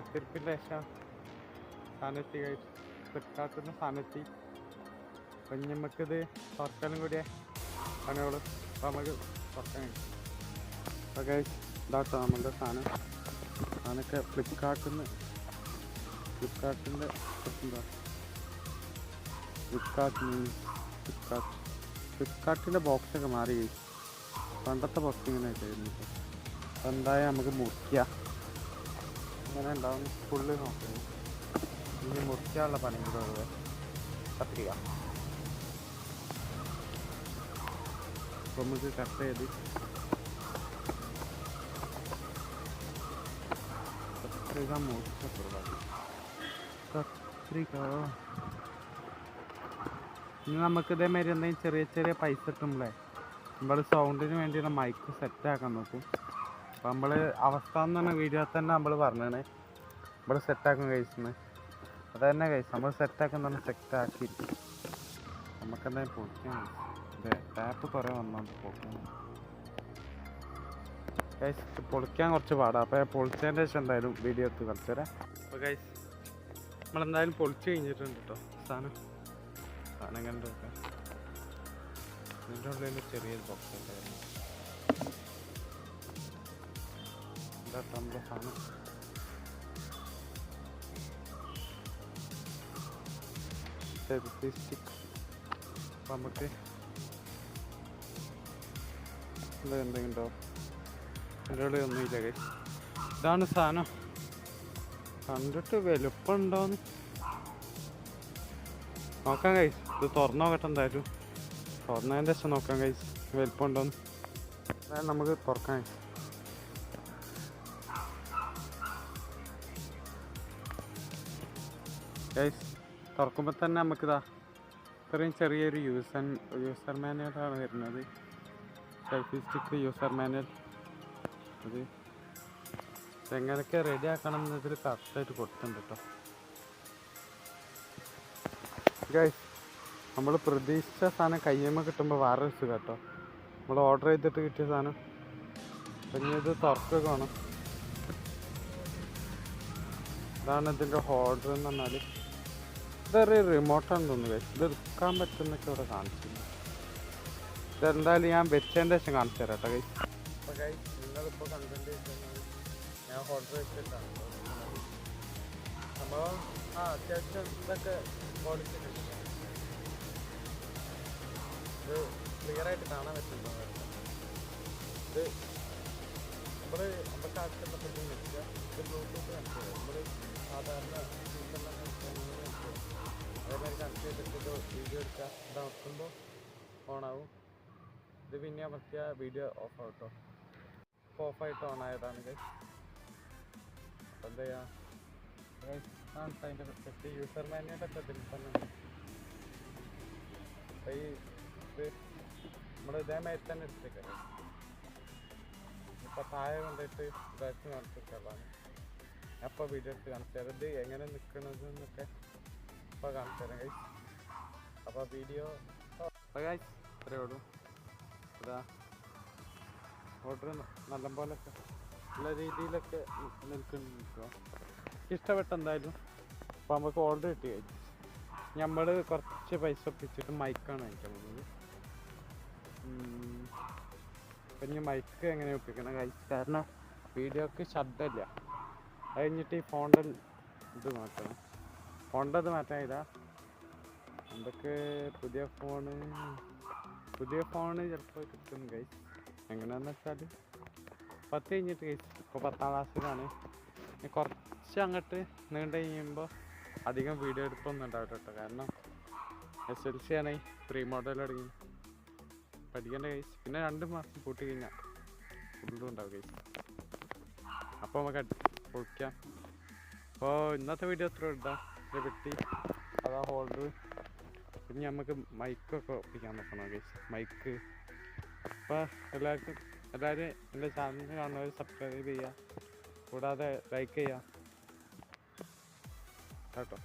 കാത്തിരിപ്പിൻ്റെ ശേഷം സാധനത്തി കഴിച്ച് ഫ്ലിപ്കാർട്ടിൽ സാധനത്തി. അപ്പം നമുക്കിത് തുറക്കലും കൂടിയ പണിയോളൂ. അപ്പോൾ നമുക്ക് തുറക്കാൻ കഴിയും. അപ്പോൾ കഴിച്ച് ഇതാട്ടോ നമ്മളുടെ സാധനമൊക്കെ ഫ്ലിപ്കാർട്ടിൻ്റെ എന്താ ഫ്ലിപ്കാർട്ടിൻ്റെ ബോക്സൊക്കെ മാറി. പണ്ടത്തെ ബോക്സ് ഇങ്ങനെ ആയിട്ടായിരുന്നു. അപ്പോൾ എന്തായാലും നമുക്ക് മുറിക്കാം. ഇങ്ങനെ ഉണ്ടാവും ഫുള്ള് നോക്കുന്നത്. ഇനി മുറിക്കാനുള്ള പണി കൂടെ കത്തിരിക്ക. അപ്പോൾ നമുക്ക് കട്ട് ചെയ്ത് കത്രിക ഇനി നമുക്ക് ഇതേമാതിരി എന്തെങ്കിലും ചെറിയ ചെറിയ പൈസ കിട്ടുമ്പോഴേ നമ്മൾ സൗണ്ടിന് വേണ്ടിയുള്ള മൈക്ക് സെറ്റാക്കാൻ നോക്കും. അപ്പോൾ നമ്മൾ അവസ്ഥ എന്ന് പറഞ്ഞ വീഡിയോ തന്നെ നമ്മൾ പറഞ്ഞാണ് നമ്മൾ സെറ്റാക്കാൻ കഴിച്ചത്. അത് തന്നെ കഴിച്ചു നമ്മൾ സെറ്റാക്കുന്ന സെറ്റാക്കി നമുക്കെന്തായാലും പൊളിക്കാൻ. അതെ ടാപ്പ് കുറേ വന്നോണ്ട് പൊളിക്കാൻ കുറച്ച് പാടാം. അപ്പോൾ പൊളിച്ചതിൻ്റെ ശേഷം എന്തായാലും വീഡിയോ എടുത്ത് കളിച്ചു തരാം. അപ്പോൾ ഗൈസ് നമ്മളെന്തായാലും പൊളിച്ച് കഴിഞ്ഞിട്ടുണ്ട് കേട്ടോ. സാധനം കണ്ടൊക്കെ ഇതിൻ്റെ ഉള്ളിൽ ചെറിയൊരു ബോക്സ് ഉണ്ടായിരുന്നു. എന്താ നമ്മുടെ സാധനം സ്റ്റിക്ക്. അപ്പം നമുക്ക് എന്തെങ്കിലും ഉണ്ടോ? എൻ്റെ ഉള്ളിൽ ഒന്നുമില്ല ഗൈസ്. ഇതാണ് സാധനം. കണ്ടിട്ട് വലുപ്പമുണ്ടോന്ന് നോക്കാം ഗൈസ്. ഇത് തുറന്നു നോക്കട്ടെ എന്തായാലും. തുറന്നതിൻ്റെ ശേഷം നോക്കാം ഗൈസ് വലുപ്പമുണ്ടോന്ന്. അതായത് നമുക്ക് തുറക്കാം ഗൈസ്. തുറക്കുമ്പോൾ തന്നെ നമുക്കിതാ ഇത്രയും ചെറിയൊരു യൂസർ മാനുവലാണ് വരുന്നത്. Selfie stick user manual. അത് എങ്ങനെയൊക്കെ റെഡി ആക്കണം എന്നതിൽ കറക്റ്റായിട്ട് കൊടുത്തിട്ടുണ്ട് കേട്ടോ ഗൈസ്. നമ്മൾ പ്രതീക്ഷിച്ച സാധനം കയ്യമ്മ കിട്ടുമ്പോൾ വേറെ സുഖം കേട്ടോ. നമ്മൾ ഓർഡർ ചെയ്തിട്ട് കിട്ടിയ സാധനം. പിന്നെ ഇത് തുറക്കുക വേണം. ഇതാണ് ഇതിൻ്റെ ഓർഡർ എന്ന് പറഞ്ഞാൽ. ഇതൊരു റിമോട്ടാണെന്ന് തോന്നുന്നു ഗൈസ്. ഇത് എടുക്കാൻ പറ്റുന്നൊക്കെ ഇവിടെ കാണിച്ചില്ല. ഇതെന്തായാലും ഞാൻ വെച്ചതിൻ്റെ ശേഷം കാണിച്ചു തരാം കേട്ടോ ഗൈസ്. അപ്പോൾ ഗൈസ് നിങ്ങളിപ്പോൾ കണ്ടന്റ് ഞാൻ ഓർഡർ വെച്ചിട്ടാണ് സംഭവം. അത്യാവശ്യം ഇതൊക്കെ ക്വാളിറ്റി ഇത് ക്ലിയറായിട്ട് കാണാൻ പറ്റുന്നുണ്ടോ? ഇത് നമുക്ക് ആവശ്യപ്പെട്ടത് വെക്കുക. ഇത് ബ്ലൂടൂത്ത് കണക്ട് ചെയ്യുക. നമ്മൾ സാധാരണ അതേമാതിരി കണക്ട് ചെയ്തിട്ട് വീഡിയോ എടുക്കുക. ഇത് അമർത്തുമ്പോൾ ഓണാവും. ഇത് പിന്നെ അമർത്തിയ വീഡിയോ ഓഫ് ആവട്ടോ. ഇപ്പോൾ ഓഫായിട്ട് ഓണായതാണ് ഗൈസ്. അപ്പോൾ എന്താ ചെയ്യുക അതിൻ്റെ സെറ്റ് യൂസർ മാനുവലൊക്കെ ഇതിൽ തന്നെ ഉണ്ട്. അപ്പോൾ ഈ ഇത് നമ്മൾ ഇതേമാതിരി തന്നെ എടുത്തേക്കാം. ഇപ്പോൾ താഴെ കൊണ്ടിട്ട് ഇതായിട്ട് കാണിച്ചിട്ടുള്ളതാണ്. അപ്പോൾ വീഡിയോ എടുത്ത് കാണിച്ചു തരാം. ഇത് എങ്ങനെ നിൽക്കണതെന്നൊക്കെ ഇപ്പോൾ കാണിച്ചു തരാം ഗൈസ്. അപ്പോൾ വീഡിയോ ഗൈസ് ഇത്രയേ ഉള്ളൂ. ഇതാ ഓർഡർ നല്ലപോലൊക്കെ നല്ല രീതിയിലൊക്കെ നിൽക്കുന്നുണ്ടോ. ഇഷ്ടപ്പെട്ട എന്തായാലും. അപ്പോൾ നമുക്ക് ഓർഡർ കിട്ടി കഴിഞ്ഞു. നമ്മൾ കുറച്ച് പൈസ ഒപ്പിച്ചിട്ട് മൈക്കാണ് വാങ്ങിക്കാൻ പോകുന്നത്. അപ്പം ഇനി മൈക്ക് എങ്ങനെ ഒപ്പിക്കണം ഗൈസ്? കാരണം വീഡിയോക്ക് ശബ്ദമില്ല. അത് കഴിഞ്ഞിട്ട് ഈ ഫോണിൻ്റെ ഇത് മാറ്റണം. ഫോണിൻ്റെ ഇത് മാറ്റാൻ ഇതാ എന്തൊക്കെ പുതിയ ഫോണ് ചിലപ്പോൾ കിട്ടും ഗൈസ്. എങ്ങനെയാണെന്ന് വെച്ചാൽ 10 കഴിഞ്ഞിട്ട് ഗൈസ്. ഇപ്പോൾ 10ാം ക്ലാസ്സിലാണ്. കുറച്ച് അങ്ങോട്ട് നീണ്ട് കഴിയുമ്പോൾ അധികം വീഡിയോ എടുപ്പൊന്നും ഉണ്ടാവില്ല കേട്ടോ. കാരണം SLC ആണ് പ്രീ മോഡൽ തുടങ്ങി പഠിക്കേണ്ട ഗൈസ്. പിന്നെ 2 മാസം കൂട്ടി കഴിഞ്ഞാൽ ഫുള്ളും ഉണ്ടാവും ഗൈസ്. അപ്പോൾ നമുക്ക് പൊളിക്കാം. അപ്പോൾ ഇന്നത്തെ വീഡിയോ എത്ര ഇടാം പറ്റി അതാ ഹോൾഡർ. പിന്നെ നമുക്ക് മൈക്കൊക്കെ ഒപ്പിക്കാൻ നോക്കണം ഗൈസ്. മൈക്ക് അപ്പോൾ എല്ലാവരും എൻ്റെ ചാനൽ കാണുന്നവർ സബ്സ്ക്രൈബ് ചെയ്യുക. കൂടാതെ ലൈക്ക് ചെയ്യുക കേട്ടോ.